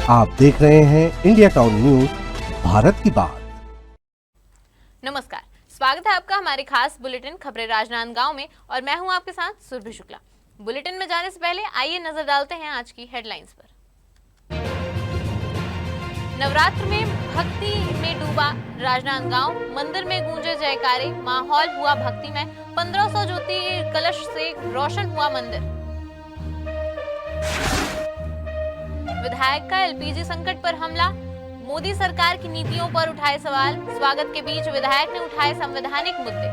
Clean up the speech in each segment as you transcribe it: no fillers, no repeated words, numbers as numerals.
आप देख रहे हैं इंडिया टाउन न्यूज, भारत की बात। नमस्कार, स्वागत है आपका हमारे खास बुलेटिन खबरें राजनांदगांव में और मैं हूं आपके साथ सुरभि शुक्ला। बुलेटिन में जाने से पहले आइए नजर डालते हैं आज की हेडलाइंस पर। नवरात्र में भक्ति में डूबा राजनांदगांव, मंदिर में गूंजे जयकारे, माहौल हुआ भक्ति में। 1500 ज्योति कलश से रोशन हुआ मंदिर। विधायक का एलपीजी संकट पर हमला, मोदी सरकार की नीतियों पर उठाए सवाल। स्वागत के बीच विधायक ने उठाए संवैधानिक मुद्दे।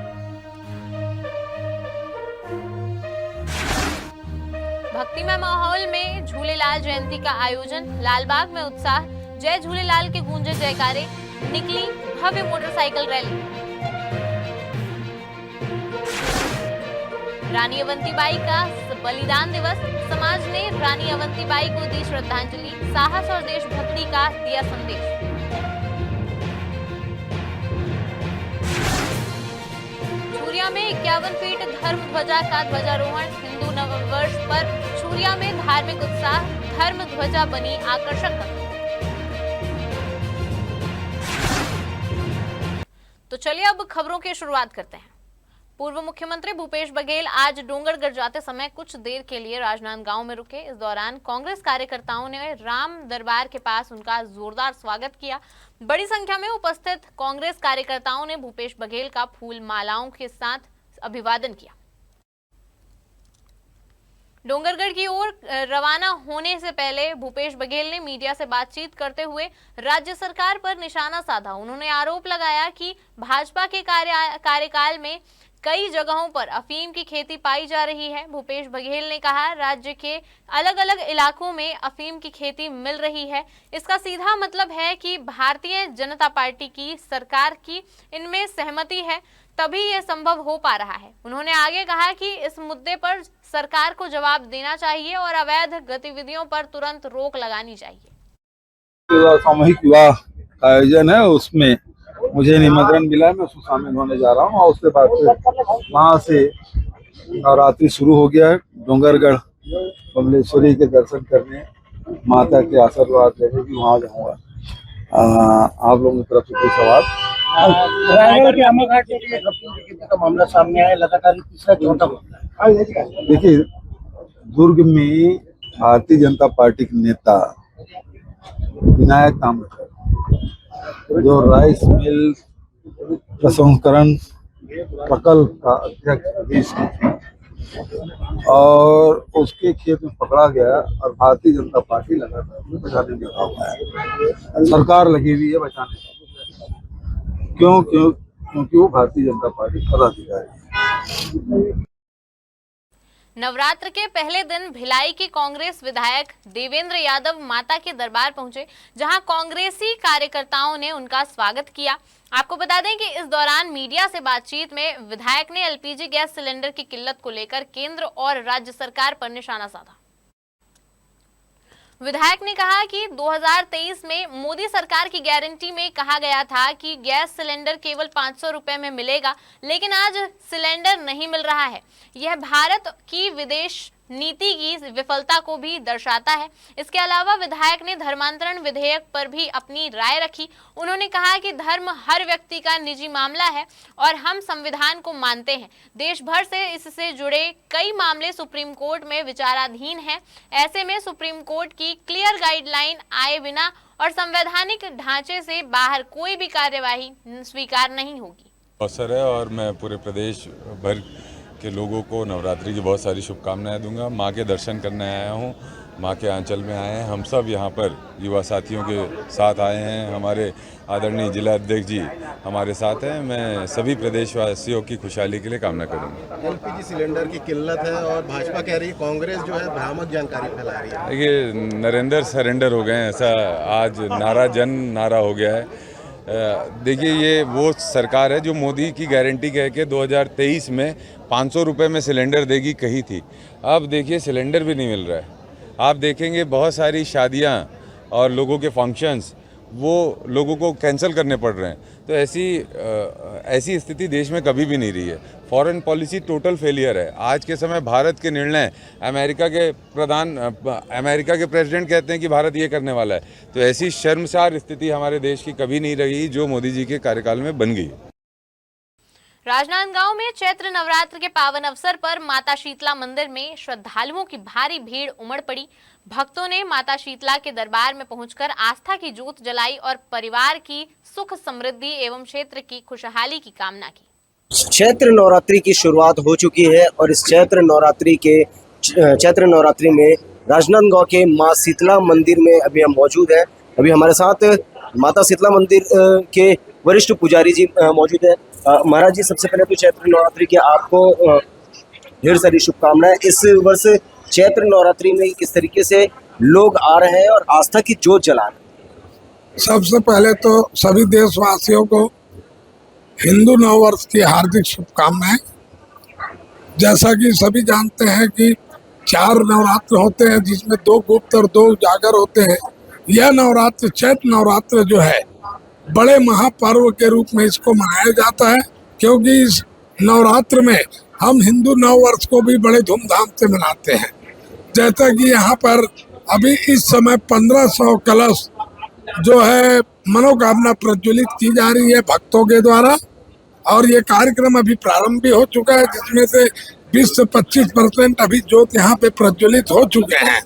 भक्तिमय माहौल में झूलेलाल जयंती का आयोजन, लालबाग में उत्साह, जय झूलेलाल के गूंजे जयकारे, निकली भव्य मोटरसाइकिल रैली। रानी अवंतीबाई का बलिदान दिवस, समाज ने रानी अवंतीबाई को दी श्रद्धांजलि, साहस और देशभक्ति का दिया संदेश। छुरिया में 51 फीट धर्म ध्वजा का ध्वजारोहण, हिंदू नववर्ष पर छुरिया में धार्मिक उत्साह, धर्म ध्वजा बनी आकर्षक। तो चलिए अब खबरों की शुरुआत करते हैं। पूर्व मुख्यमंत्री भूपेश बघेल आज डोंगरगढ़ जाते समय कुछ देर के लिए राजनांदगांव में रुके। इस दौरान कांग्रेस कार्यकर्ताओं ने राम दरबार के पास उनका जोरदार स्वागत किया। बड़ी संख्या में उपस्थित कांग्रेस कार्यकर्ताओं ने भूपेश बघेल का फूल मालाओं के साथ अभिवादन किया। डोंगरगढ़ की ओर रवाना होने से पहले भूपेश बघेल ने मीडिया से बातचीत करते हुए राज्य सरकार पर निशाना साधा। उन्होंने आरोप लगाया कि भाजपा के कार्यकाल में कई जगहों पर अफीम की खेती पाई जा रही है। भूपेश बघेल ने कहा, राज्य के अलग अलग इलाकों में अफीम की खेती मिल रही है। इसका सीधा मतलब है कि भारतीय जनता पार्टी की सरकार की इनमें सहमति है, तभी यह संभव हो पा रहा है। उन्होंने आगे कहा कि इस मुद्दे पर सरकार को जवाब देना चाहिए और अवैध गतिविधियों पर तुरंत रोक लगानी चाहिए। सामूहिक विवाह का आयोजन है, उसमें मुझे निमंत्रण मिला है, मैं उसमें शामिल होने जा रहा हूँ और उसके बाद वहाँ से नवरात्रि शुरू हो गया है। डोंगरगढ़ बमलेश्वरी के दर्शन करने, माता के आशीर्वाद लेने भी वहाँ जाऊँगा। आप लोगों की तरफ से कोई सवाल? रायगढ़ के अमरघाट का मामला सामने आया, लगातार तीसरा चौथा मामला। देखिए, दुर्ग में भारतीय जनता पार्टी के नेता विनायक कामतकर जो राइस मिल प्रसंस्करण प्रकल्प का अध्यक्ष और उसके खेत में पकड़ा गया और भारतीय जनता पार्टी लगातार बचाने में लगा हुआ है। सरकार लगी हुई है बचाने में। क्योंकि वो भारतीय जनता पार्टी पदाधिकारी है। नवरात्र के पहले दिन भिलाई के कांग्रेस विधायक देवेंद्र यादव माता के दरबार पहुंचे, जहां कांग्रेसी कार्यकर्ताओं ने उनका स्वागत किया। आपको बता दें कि इस दौरान मीडिया से बातचीत में विधायक ने एलपीजी गैस सिलेंडर की किल्लत को लेकर केंद्र और राज्य सरकार पर निशाना साधा। विधायक ने कहा कि 2023 में मोदी सरकार की गारंटी में कहा गया था कि गैस सिलेंडर केवल 500 रुपए में मिलेगा, लेकिन आज सिलेंडर नहीं मिल रहा है। यह भारत की विदेश नीति की विफलता को भी दर्शाता है। इसके अलावा विधायक ने धर्मांतरण विधेयक पर भी अपनी राय रखी। उन्होंने कहा कि धर्म हर व्यक्ति का निजी मामला है और हम संविधान को मानते हैं। देश भर से इससे जुड़े कई मामले सुप्रीम कोर्ट में विचाराधीन हैं। ऐसे में सुप्रीम कोर्ट की क्लियर गाइडलाइन आए बिना और संवैधानिक ढांचे से बाहर कोई भी कार्यवाही स्वीकार नहीं होगी। अवसर है और मैं पूरे प्रदेश भर के लोगों को नवरात्रि की बहुत सारी शुभकामनाएं दूंगा। माँ के दर्शन करने आया हूँ, माँ के आंचल में आए हैं। हम सब यहाँ पर युवा साथियों के साथ आए हैं। हमारे आदरणीय जिला अध्यक्ष जी हमारे साथ हैं। मैं सभी प्रदेशवासियों की खुशहाली के लिए कामना करूँगा। एलपीजी सिलेंडर की किल्लत है और भाजपा कह रही है, कांग्रेस जो है भ्रामक जानकारी फैला रही है। देखिए, नरेंद्र सरेंडर हो गए हैं, ऐसा आज नारा जन नारा हो गया है। देखिए, ये वो सरकार है जो मोदी की गारंटी कह के 2023 में 500 रुपये में सिलेंडर देगी कही थी। अब देखिए, सिलेंडर भी नहीं मिल रहा है। आप देखेंगे बहुत सारी शादियां और लोगों के फंक्शंस वो लोगों को कैंसिल करने पड़ रहे हैं। तो ऐसी स्थिति देश में कभी भी नहीं रही है। फॉरेन पॉलिसी टोटल फेलियर है। आज के समय भारत के निर्णय अमेरिका के प्रेसिडेंट कहते हैं कि भारत ये करने वाला है। तो ऐसी शर्मसार स्थिति हमारे देश की कभी नहीं रही जो मोदी जी के कार्यकाल में बन गई। राजनांदगांव में चैत्र नवरात्र के पावन अवसर पर माता शीतला मंदिर में श्रद्धालुओं की भारी भीड़ उमड़ पड़ी। भक्तों ने माता शीतला के दरबार में पहुंचकर आस्था की ज्योत जलाई और परिवार की सुख समृद्धि एवं क्षेत्र की खुशहाली की कामना की। चैत्र नवरात्रि की शुरुआत हो चुकी है और इस चैत्र नवरात्रि में राजनांदगांव के माँ शीतला मंदिर में अभी हम मौजूद हैं। अभी हमारे साथ माता शीतला मंदिर के वरिष्ठ पुजारी जी मौजूद है। महाराज जी, सबसे पहले तो चैत्र नवरात्रि की आपको ढेर सारी शुभकामनाएं। इस वर्ष चैत्र नवरात्रि में किस तरीके से लोग आ रहे हैं और आस्था की ज्योत जला रहे हैं? सबसे पहले तो सभी देशवासियों को हिंदू नववर्ष की हार्दिक शुभकामनाएं। जैसा कि सभी जानते हैं कि 4 नवरात्र होते हैं, जिसमें 2 गुप्त और 2 उजागर होते हैं। यह नवरात्र चैत्र नवरात्र जो है बड़े महापर्व के रूप में इसको मनाया जाता है, क्योंकि इस नवरात्र में हम हिंदू नववर्ष को भी बड़े धूमधाम से मनाते हैं। जैसा कि यहाँ पर अभी इस समय 1500 कलश जो है मनोकामना प्रज्वलित की जा रही है भक्तों के द्वारा, और ये कार्यक्रम अभी प्रारंभ भी हो चुका है, जिसमें से 20 से 25% अभी ज्योत यहाँ पे प्रज्वलित हो चुके हैं।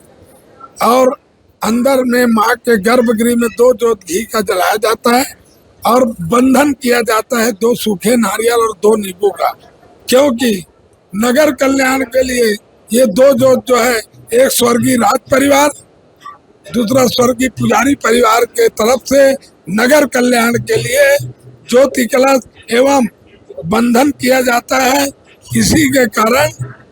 और अंदर में माँ के गर्भगृह में 2 ज्योत घी का जलाया जाता है और बंधन किया जाता है 2 सूखे नारियल और 2 नींबू का, क्योंकि नगर कल्याण के लिए ये 2 ज्योत जो है, एक स्वर्गीय राज परिवार, दूसरा स्वर्गीय पुजारी परिवार के तरफ से नगर कल्याण के लिए ज्योति कलश एवं बंधन किया जाता है। इसी के कारण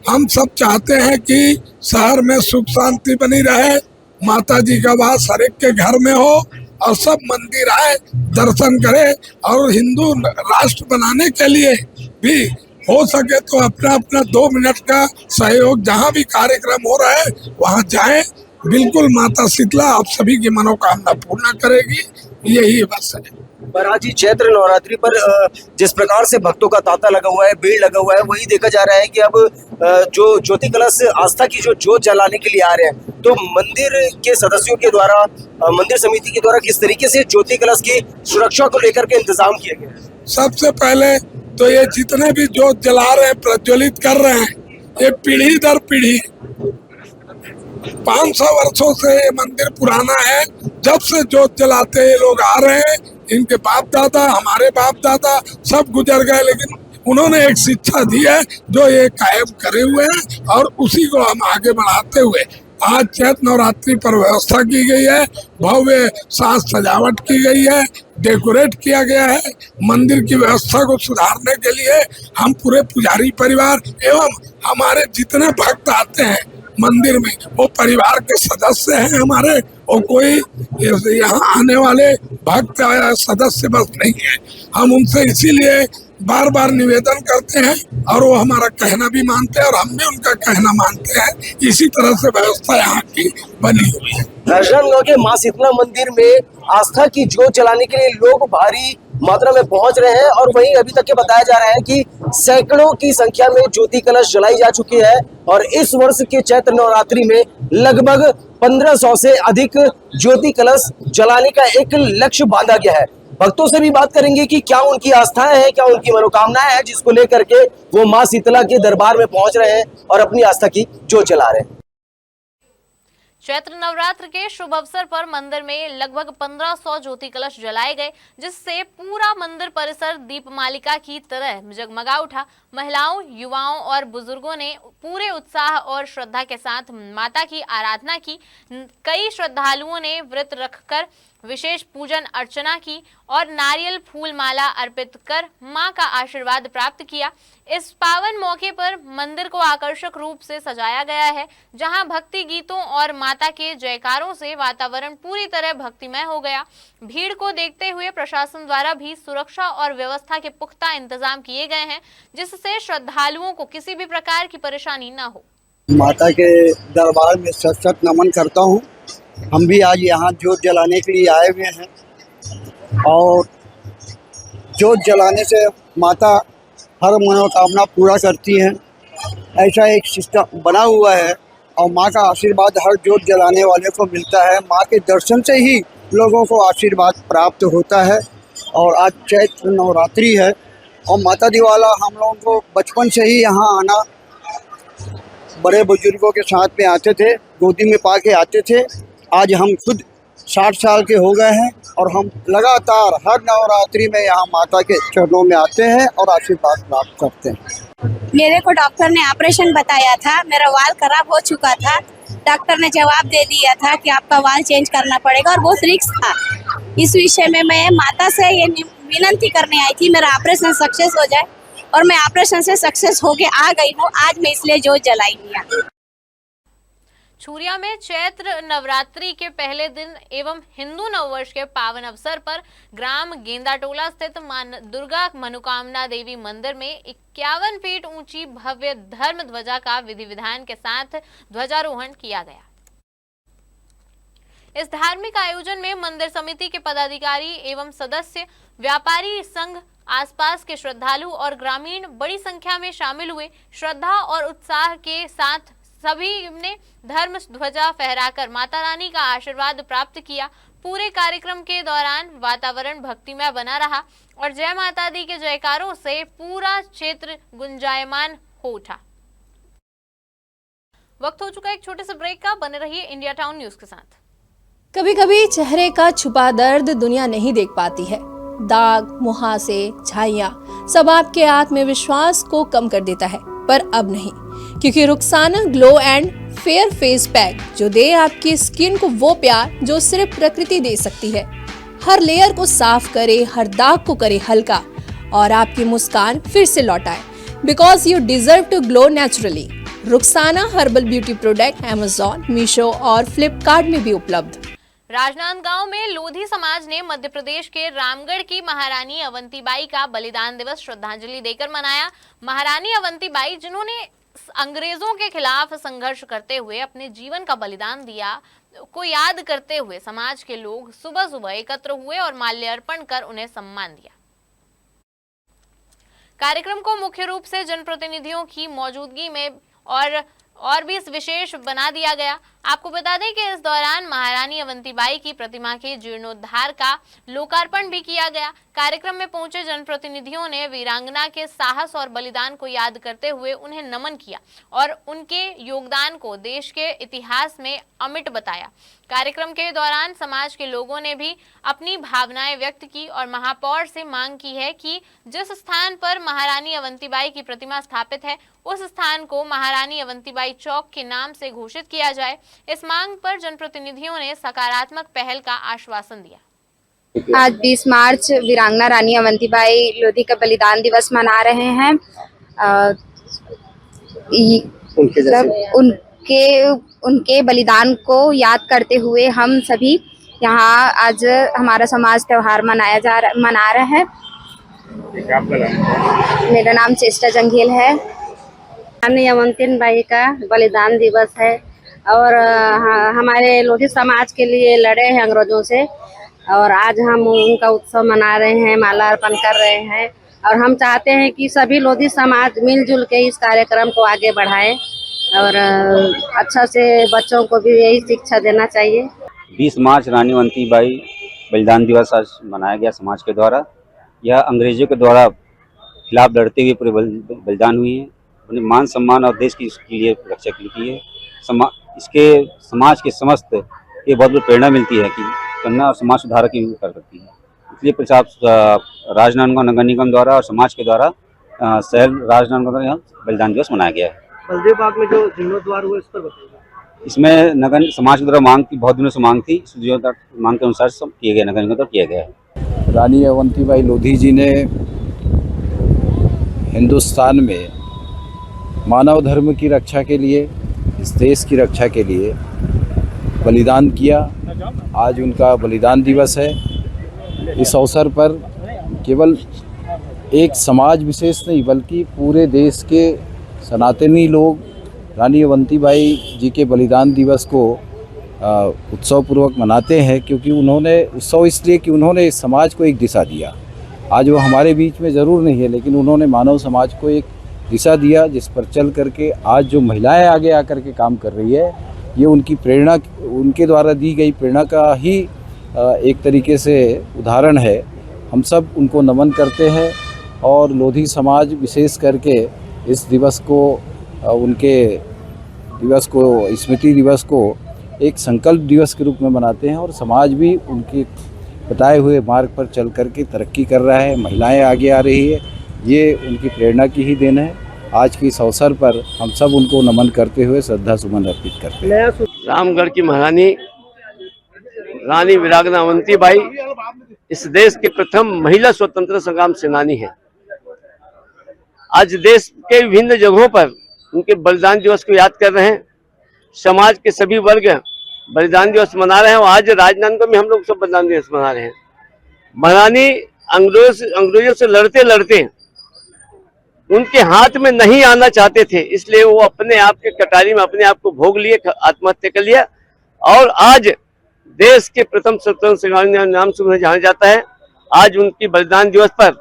हम सब चाहते हैं कि शहर में सुख शांति बनी रहे, माता जी का वास हर एक के घर में हो और सब मंदिर आए, दर्शन करें, और हिंदू राष्ट्र बनाने के लिए भी हो सके तो अपना अपना 2 मिनट का सहयोग, जहाँ भी कार्यक्रम हो रहा है वहाँ जाएं। बिल्कुल माता शीतला आप सभी की मनोकामना पूर्ण करेगी, यही बस है। महाराज जी, चैत्र नवरात्रि पर जिस प्रकार से भक्तों का तांता लगा हुआ है, भीड़ लगा हुआ है, वही देखा जा रहा है कि अब जो ज्योति कलश आस्था की जो ज्योत जलाने के लिए आ रहे हैं, तो मंदिर के सदस्यों के द्वारा, मंदिर समिति के द्वारा किस तरीके से ज्योति कलश की सुरक्षा को लेकर के इंतजाम किए गए? सबसे पहले तो ये जितने भी ज्योत जला रहे हैं, प्रज्वलित कर रहे हैं, ये पीढ़ी दर पीढ़ी 500 वर्षों से ये मंदिर पुराना है। जब से ज्योत जलाते ये लोग आ रहे हैं, इनके बाप दादा, हमारे बाप दादा सब गुजर गए, लेकिन उन्होंने एक शिक्षा दी है जो ये कायम करे हुए हैं, और उसी को हम आगे बढ़ाते हुए आज चैत्र नवरात्रि पर व्यवस्था की गई है। भव्य साज सजावट की गई है, डेकोरेट किया गया है। मंदिर की व्यवस्था को सुधारने के लिए हम पूरे पुजारी परिवार एवं हमारे जितने भक्त आते हैं मंदिर में, वो परिवार के सदस्य हैं हमारे, और कोई यहाँ आने वाले भक्त सदस्य बस नहीं है। हम उनसे इसीलिए बार बार निवेदन करते हैं और वो हमारा कहना भी मानते हैं और हम भी उनका कहना मानते हैं। इसी तरह से व्यवस्था यहाँ की बनी हुई है। राजनांदगांव के माँ शीतला मंदिर में आस्था की ज्योत जलाने के लिए लोग भारी मात्रा में पहुंच रहे हैं, और वहीं अभी तक के बताया जा रहा है कि सैकड़ों की संख्या में ज्योति कलश जलाई जा चुकी है, और इस वर्ष के चैत्र नवरात्रि में लगभग 1500 से अधिक ज्योति कलश जलाने का एक लक्ष्य बांधा गया है। भक्तों से भी बात करेंगे कि क्या उनकी आस्थाएं हैं, क्या उनकी मनोकामनाएं हैं, जिसको लेकर के वो माँ शीतला के दरबार में पहुंच रहे हैं और अपनी आस्था की ज्योत जला रहे हैं। चैत्र नवरात्र के शुभ अवसर पर मंदिर में लगभग 1500 ज्योति कलश जलाए गए, जिससे पूरा मंदिर परिसर दीपमालिका की तरह जगमगा उठा। महिलाओं, युवाओं और बुजुर्गों ने पूरे उत्साह और श्रद्धा के साथ माता की आराधना की। कई श्रद्धालुओं ने व्रत रखकर विशेष पूजन अर्चना की और नारियल फूल माला अर्पित कर मां का आशीर्वाद प्राप्त किया। इस पावन मौके पर मंदिर को आकर्षक रूप से सजाया गया है, जहां भक्ति गीतों और माता के जयकारों से वातावरण पूरी तरह भक्तिमय हो गया। भीड़ को देखते हुए प्रशासन द्वारा भी सुरक्षा और व्यवस्था के पुख्ता इंतजाम किए गए हैं, जिससे श्रद्धालुओं को किसी भी प्रकार की परेशानी न हो। माता के दरबार में सत सत नमन करता हूँ। हम भी आज यहाँ ज्योत जलाने के लिए आए हुए हैं। और जोत जलाने से माता हर मनोकामना पूरा करती हैं। ऐसा एक सिस्टम बना हुआ है और माँ का आशीर्वाद हर जोत जलाने वाले को मिलता है। माँ के दर्शन से ही लोगों को आशीर्वाद प्राप्त होता है। और आज चैत्र नवरात्रि है और माता दिवाला हम लोगों को बचपन से ही यहाँ आना, बड़े बुजुर्गों के साथ में आते थे, गोदी में पा के आते थे। आज हम खुद 60 साल के हो गए हैं और हम लगातार हर नवरात्रि में यहाँ माता के चरणों में आते हैं और आशीर्वाद प्राप्त करते हैं। मेरे को डॉक्टर ने ऑपरेशन बताया था, मेरा वाल खराब हो चुका था। डॉक्टर ने जवाब दे दिया था कि आपका वाल चेंज करना पड़ेगा और बहुत रिस्क था। इस विषय में मैं माता से ये विनती करने आई थी मेरा ऑपरेशन सक्सेस हो जाए, और मैं ऑपरेशन से सक्सेस होके आ गई हूँ। आज मैं इसलिए जोत जलाई लिया। छुरिया में चैत्र नवरात्रि के पहले दिन एवं हिंदू नववर्ष के पावन अवसर पर ग्राम गेंदाटोला स्थित मां दुर्गा मनोकामना देवी मंदिर में 51 फीट ऊंची भव्य धर्म ध्वजा का विधि विधान के साथ ध्वजारोहण किया गया। इस धार्मिक आयोजन में मंदिर समिति के पदाधिकारी एवं सदस्य, व्यापारी संघ, आसपास के श्रद्धालु और ग्रामीण बड़ी संख्या में शामिल हुए। श्रद्धा और उत्साह के साथ सभी ने धर्म ध्वजा फहराकर माता रानी का आशीर्वाद प्राप्त किया। पूरे कार्यक्रम के दौरान वातावरण भक्तिमय बना रहा और जय माता दी के जयकारों से पूरा क्षेत्र गुंजायमान हो उठा। वक्त हो चुका एक छोटे से ब्रेक का, बने रहिए इंडिया टाउन न्यूज के साथ। कभी कभी चेहरे का छुपा दर्द दुनिया नहीं देख पाती है। दाग, मुहासे, झाइयां सब आपके आत्मविश्वास को कम कर देता है, पर अब नहीं, क्योंकि Rukhsana glow and fair face pack जो दे आपकी स्किन को वो प्यार जो सिर्फ प्रकृति दे सकती है। हर लेयर को साफ करे, हर दाग को करे हल्का और आपकी मुस्कान फिर से लौटाए। Because you deserve to glow naturally. Rukhsana herbal beauty product Amazon, Meesho और फ्लिपकार्ट में भी उपलब्ध। राजनांदगांव में लोधी समाज ने मध्य प्रदेश के रामगढ़ की महारानी अवंतीबाई का बलिदान दिवस श्रद्धांजलि देकर मनाया। महारानी अवंतीबाई, जिन्होंने अंग्रेजों के खिलाफ संघर्ष करते हुए अपने जीवन का बलिदान दिया, को याद करते हुए समाज के लोग सुबह सुबह एकत्र हुए और माल्यार्पण कर उन्हें सम्मान दिया। कार्यक्रम को मुख्य रूप से जनप्रतिनिधियों की मौजूदगी में और भी विशेष बना दिया गया। आपको बता दें कि इस दौरान महारानी अवंतीबाई की प्रतिमा के जीर्णोद्धार का लोकार्पण भी किया गया। कार्यक्रम में पहुंचे जनप्रतिनिधियों ने वीरांगना के साहस और बलिदान को याद करते हुए उन्हें नमन किया और उनके योगदान को देश के इतिहास में अमिट बताया। कार्यक्रम के दौरान समाज के लोगों ने भी अपनी भावनाएं व्यक्त की और महापौर से मांग की है कि जिस स्थान पर महारानी अवंतीबाई की प्रतिमा स्थापित है, उस स्थान को महारानी अवंतीबाई चौक के नाम से घोषित किया जाए। इस मांग पर जनप्रतिनिधियों ने सकारात्मक पहल का आश्वासन दिया। आज 20 मार्च वीरांगना रानी अवंतीबाई लोधी का बलिदान दिवस मना रहे हैं। उनके बलिदान को याद करते हुए हम सभी यहाँ आज हमारा समाज त्योहार मना रहे हैं। मेरा नाम चेष्टा जंघेल है। रानी अवंतीबाई का बलिदान दिवस है और हमारे लोधी समाज के लिए लड़े हैं अंग्रेजों से, और आज हम उनका उत्सव मना रहे हैं, माला अर्पण कर रहे हैं। और हम चाहते हैं कि सभी लोधी समाज मिलजुल के इस कार्यक्रम को आगे बढ़ाएं और अच्छा से बच्चों को भी यही शिक्षा देना चाहिए। 20 मार्च रानी अवंतीबाई बलिदान दिवस आज मनाया गया समाज के द्वारा। यह अंग्रेजों के द्वारा खिलाफ लड़ते हुए पूरे बलिदान हुई है, अपने मान सम्मान और देश की लिए रक्षा की है। इसके समाज के समस्त ये बहुत बड़ी प्रेरणा मिलती है कि कन्या और समाज सुधार की कर सकती है। इसलिए प्रचार राजनांदगांव नगर निगम द्वारा और समाज के द्वारा शहर राजनांदगांव द्वारा बलिदान दिवस मनाया गया है। बलदेव बाग में जो जीर्णोद्वार हुआ, इस पर बताइए। इसमें नगर समाज के द्वारा मांग की, बहुत दिनों से मांग थी, मांग के अनुसार सब किए गए, नगर निगम द्वारा किया गया है। रानी अवंतीबाई लोधी जी ने हिंदुस्तान में मानव धर्म की रक्षा के लिए, इस देश की रक्षा के लिए बलिदान किया। आज उनका बलिदान दिवस है। इस अवसर पर केवल एक समाज विशेष नहीं बल्कि पूरे देश के सनातनी लोग रानी अवंतीबाई जी के बलिदान दिवस को उत्सव पूर्वक मनाते हैं, क्योंकि उन्होंने उत्सव इसलिए कि उन्होंने इस समाज को एक दिशा दिया। आज वो हमारे बीच में ज़रूर नहीं है, लेकिन उन्होंने मानव समाज को एक दिशा दिया, जिस पर चल करके आज जो महिलाएं आगे आकर के काम कर रही है, ये उनकी प्रेरणा, उनके द्वारा दी गई प्रेरणा का ही एक तरीके से उदाहरण है। हम सब उनको नमन करते हैं और लोधी समाज विशेष करके इस दिवस को, उनके दिवस को, स्मृति दिवस को एक संकल्प दिवस के रूप में मनाते हैं, और समाज भी उनके बताए हुए मार्ग पर चल करके तरक्की कर रहा है। महिलाएं आगे आ रही है, ये उनकी प्रेरणा की ही देन है। आज के इस अवसर पर हम सब उनको नमन करते हुए श्रद्धा सुमन अर्पित करते हैं। रामगढ़ की महारानी रानी वीरांगना अवंतीबाई इस देश के प्रथम महिला स्वतंत्रता संग्राम सेनानी है। आज देश के विभिन्न जगहों पर उनके बलिदान दिवस को याद कर रहे हैं। समाज के सभी वर्ग बलिदान दिवस मना रहे हैं, और आज राजनांदगांव में हम लोग सब बलिदान दिवस मना रहे हैं। महारानी अंग्रेजों से लड़ते लड़ते उनके हाथ में नहीं आना चाहते थे, इसलिए वो अपने आप के कटारी में अपने आप को भोग लिए, आत्महत्या कर लिया, और आज देश के प्रथम स्वतंत्रता सेनानी नाम से उन्हें जाना जाता है। आज उनकी बलिदान दिवस पर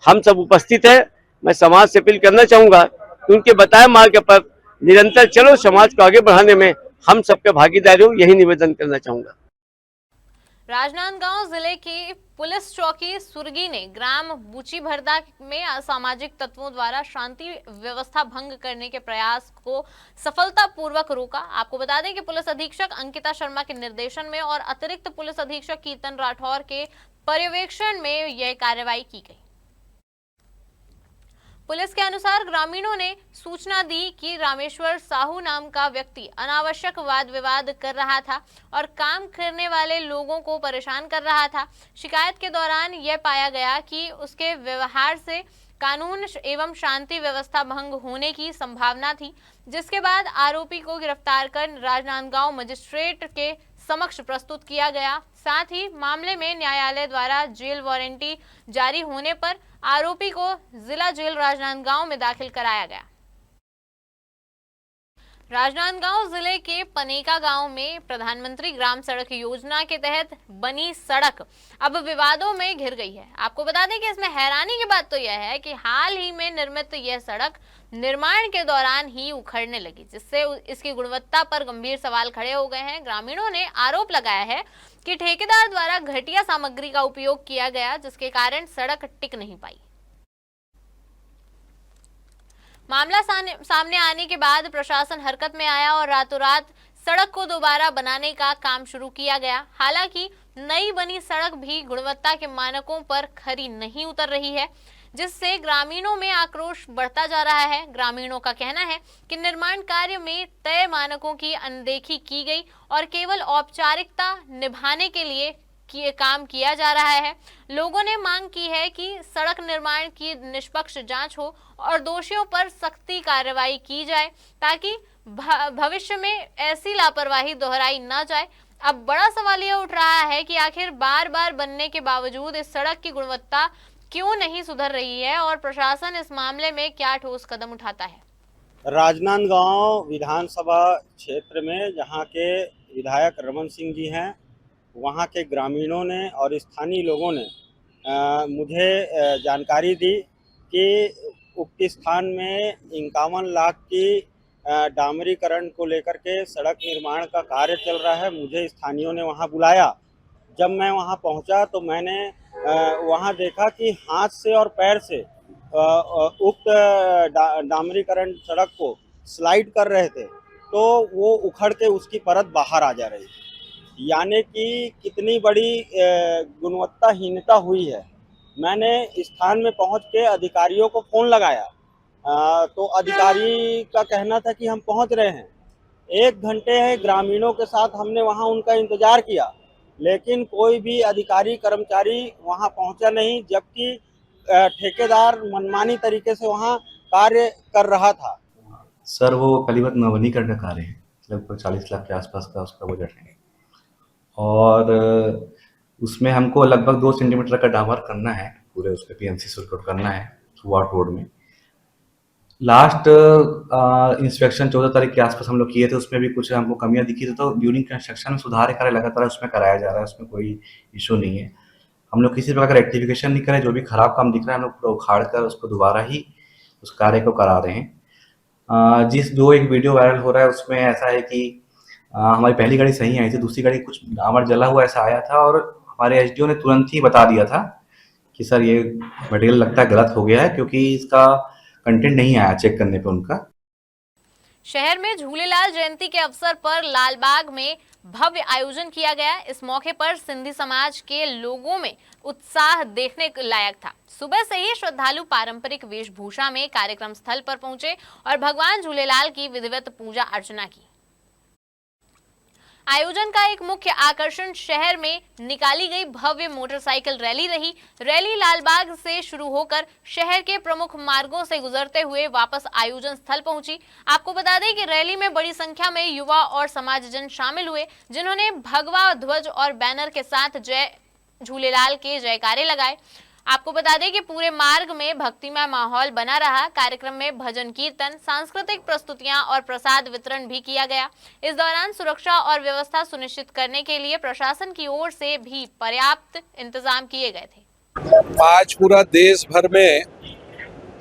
हम सब उपस्थित हैं। मैं समाज से अपील करना चाहूंगा कि उनके बताए मार्ग पर निरंतर चलो, समाज को आगे बढ़ाने में हम सबके भागीदारी हो, यही निवेदन करना चाहूंगा। राजनांदगांव जिले की पुलिस चौकी सुरगी ने ग्राम बूची भरदा में असामाजिक तत्वों द्वारा शांति व्यवस्था भंग करने के प्रयास को सफलतापूर्वक रोका। आपको बता दें कि पुलिस अधीक्षक अंकिता शर्मा के निर्देशन में और अतिरिक्त पुलिस अधीक्षक कीर्तन राठौर के पर्यवेक्षण में यह कार्रवाई की गई। पुलिस के अनुसार ग्रामीणों ने सूचना दी कि रामेश्वर साहू नाम का व्यक्ति अनावश्यक वाद विवाद कर रहा था और काम करने वाले लोगों को परेशान कर रहा था। शिकायत के दौरान यह पाया गया कि उसके व्यवहार से कानून एवं शांति व्यवस्था भंग होने की संभावना थी, जिसके बाद आरोपी को गिरफ्तार कर राजनांदगांव मजिस्ट्रेट के समक्ष प्रस्तुत किया गया। साथ ही मामले में न्यायालय द्वारा जेल वारंटी जारी होने पर आरोपी को जिला जेल राजनांदगांव में दाखिल कराया गया। राजनांदगांव जिले के पनेका गांव में प्रधानमंत्री ग्राम सड़क योजना के तहत बनी सड़क अब विवादों में घिर गई है। आपको बता दें कि इसमें हैरानी की बात तो यह है कि हाल ही में निर्मित यह सड़क निर्माण के दौरान ही उखड़ने लगी, जिससे इसकी गुणवत्ता पर गंभीर सवाल खड़े हो गए हैं। ग्रामीणों ने आरोप लगाया है कि ठेकेदार द्वारा घटिया सामग्री का उपयोग किया गया, जिसके कारण सड़क टिक नहीं पाई। मामला सामने आने के बाद प्रशासन हरकत में आया और रातों रात सड़क को दोबारा बनाने का काम शुरू किया गया। हालांकि नई बनी सड़क भी गुणवत्ता के मानकों पर खरी नहीं उतर रही है, जिससे ग्रामीणों में आक्रोश बढ़ता जा रहा है। ग्रामीणों का कहना है कि निर्माण कार्य में तय मानकों की अनदेखी की गई और केवल औपचारिकता निभाने के लिए काम किया जा रहा है। लोगों ने मांग की है कि सड़क निर्माण की निष्पक्ष जांच हो और दोषियों पर सख्ती कार्रवाई की जाए, ताकि भविष्य में ऐसी लापरवाही दोहराई न जाए। अब बड़ा सवाल यह उठ रहा है कि आखिर बार बार बनने के बावजूद इस सड़क की गुणवत्ता क्यों नहीं सुधर रही है और प्रशासन इस मामले में क्या ठोस कदम उठाता है। राजनांदगांव विधानसभा क्षेत्र में जहां के विधायक रमन सिंह जी हैं, वहां के ग्रामीणों ने और स्थानीय लोगों ने मुझे जानकारी दी कि उक्त स्थान में 51 लाख की डामरीकरण को लेकर के सड़क निर्माण का कार्य चल रहा है। मुझे स्थानीयों ने वहां बुलाया। जब मैं वहां पहुंचा तो मैंने वहां देखा कि हाथ से और पैर से उक्त डामरीकरण सड़क को स्लाइड कर रहे थे, तो वो उखड़ के उसकी परत बाहर आ जा रही थी। यानी कि कितनी बड़ी गुणवत्ताहीनता हुई है। मैंने स्थान में पहुंच के अधिकारियों को फ़ोन लगाया, तो अधिकारी का कहना था कि हम पहुंच रहे हैं। 1 घंटे ग्रामीणों के साथ हमने वहां उनका इंतज़ार किया, लेकिन कोई भी अधिकारी कर्मचारी वहां पहुंचा नहीं, जबकि ठेकेदार मनमानी तरीके से वहां कार्य कर रहा था। सर, वो कलीबत नवीनीकरण का कार्य है, लगभग 40 लाख के आसपास का उसका बजट है, और उसमें हमको लगभग 2 सेंटीमीटर का डामर करना है, पूरे उसके PNC सर्किट करना है थ्रू आउट रोड में। लास्ट इंस्पेक्शन 14 तारीख के आसपास हम लोग किए थे, उसमें भी कुछ हमको कमियां दिखी थी, तो ड्यूरिंग कंस्ट्रक्शन में सुधार कार्य लगातार उसमें कराया जा रहा है, उसमें कोई इशू नहीं है। हम लोग किसी प्रकार का रेक्टिफिकेशन नहीं करें, जो भी खराब काम दिख रहा है हम लोग पूरा उखाड़ कर उसको दोबारा ही उस कार्य को करा रहे हैं। जो एक वीडियो वायरल हो रहा है उसमें ऐसा है कि हमारी पहली गाड़ी सही आई थी, दूसरी गाड़ी कुछ डामर जला हुआ ऐसा आया था, और हमारे एसडीओ ने तुरंत ही बता दिया था कि सर ये मटेरियल लगता है गलत हो गया है, क्योंकि इसका कंटेंट नहीं आया चेक करने पे उनका। शहर में झूलेलाल जयंती के अवसर पर लालबाग में भव्य आयोजन किया गया। इस मौके पर सिंधी समाज के लोगों में उत्साह देखने लायक था। सुबह से ही श्रद्धालु पारंपरिक वेशभूषा में कार्यक्रम स्थल पर पहुंचे और भगवान झूलेलाल की विधिवत पूजा अर्चना की। आयोजन का एक मुख्य आकर्षण शहर में निकाली गई भव्य मोटरसाइकिल रैली रही। रैली लालबाग से शुरू होकर शहर के प्रमुख मार्गों से गुजरते हुए वापस आयोजन स्थल पहुंची। आपको बता दें कि रैली में बड़ी संख्या में युवा और समाजजन शामिल हुए, जिन्होंने भगवा ध्वज और बैनर के साथ जय झूलेलाल के जयकारे लगाए। आपको बता दें कि पूरे मार्ग में भक्तिमय माहौल बना रहा। कार्यक्रम में भजन कीर्तन, सांस्कृतिक प्रस्तुतियां और प्रसाद वितरण भी किया गया। इस दौरान सुरक्षा और व्यवस्था सुनिश्चित करने के लिए प्रशासन की ओर से भी पर्याप्त इंतजाम किए गए थे। आज पूरा देश भर में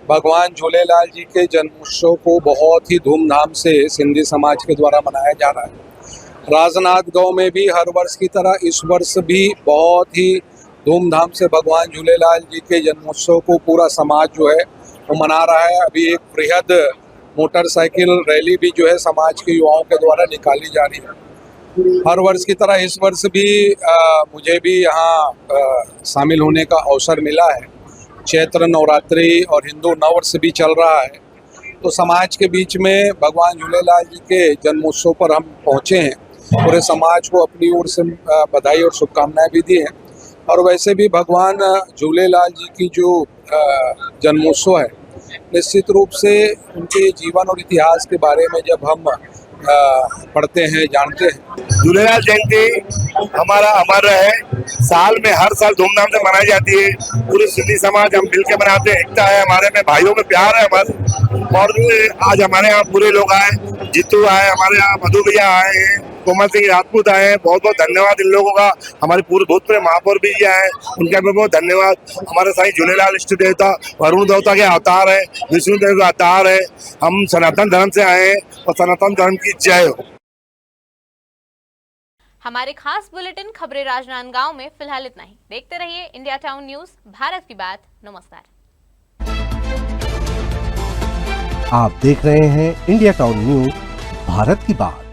भगवान झूलेलाल जी के जन्मोत्सव को बहुत ही धूमधाम से सिंधी समाज के द्वारा मनाया जा रहा है। राजनांदगांव में भी हर वर्ष की तरह इस वर्ष भी बहुत ही धूमधाम से भगवान झूलेलाल जी के जन्मोत्सव को पूरा समाज जो है वो मना रहा है। अभी एक बृहद मोटरसाइकिल रैली भी जो है समाज के युवाओं के द्वारा निकाली जा रही है। हर वर्ष की तरह इस वर्ष भी मुझे भी यहाँ शामिल होने का अवसर मिला है। चैत्र नवरात्रि और हिंदू नववर्ष भी चल रहा है, तो समाज के बीच में भगवान झूलेलाल जी के जन्मोत्सव पर हम पहुँचे हैं। पूरे समाज को अपनी ओर से बधाई और शुभकामनाएं भी दी हैं। और वैसे भी भगवान झूलेलाल जी की जो जन्मोत्सव है, निश्चित रूप से उनके जीवन और इतिहास के बारे में जब हम पढ़ते हैं, जानते हैं। झूलेलाल जयंती हमारा अमर है, साल में हर साल धूमधाम से मनाई जाती है। पूरे सिंधी समाज हम मिलकर मनाते हैं, एकता है हमारे में, भाइयों में प्यार है हमारे। और आज हमारे यहाँ पूरे लोग आए, जीतू आए, हमारे यहाँ मधु भैया आए हैं, कोमल सिंह राजपूत आए हैं। बहुत बहुत धन्यवाद इन लोगों का। हमारे पूरे भूतपूर्व महापौर भी आए, उनका भी बहुत धन्यवाद। हमारे साईं झूलेलाल इष्ट देवता वरुण देवता के अवतार है, विष्णु देव का अवतार है। हम सनातन धर्म से आए हैं और सनातन धर्म की जय हो। हमारे खास बुलेटिन खबरें राजनांदगांव में फिलहाल इतना ही। देखते रहिए इंडिया टाउन न्यूज, भारत की बात। नमस्कार। आप देख रहे हैं इंडिया टाउन न्यूज, भारत की बात।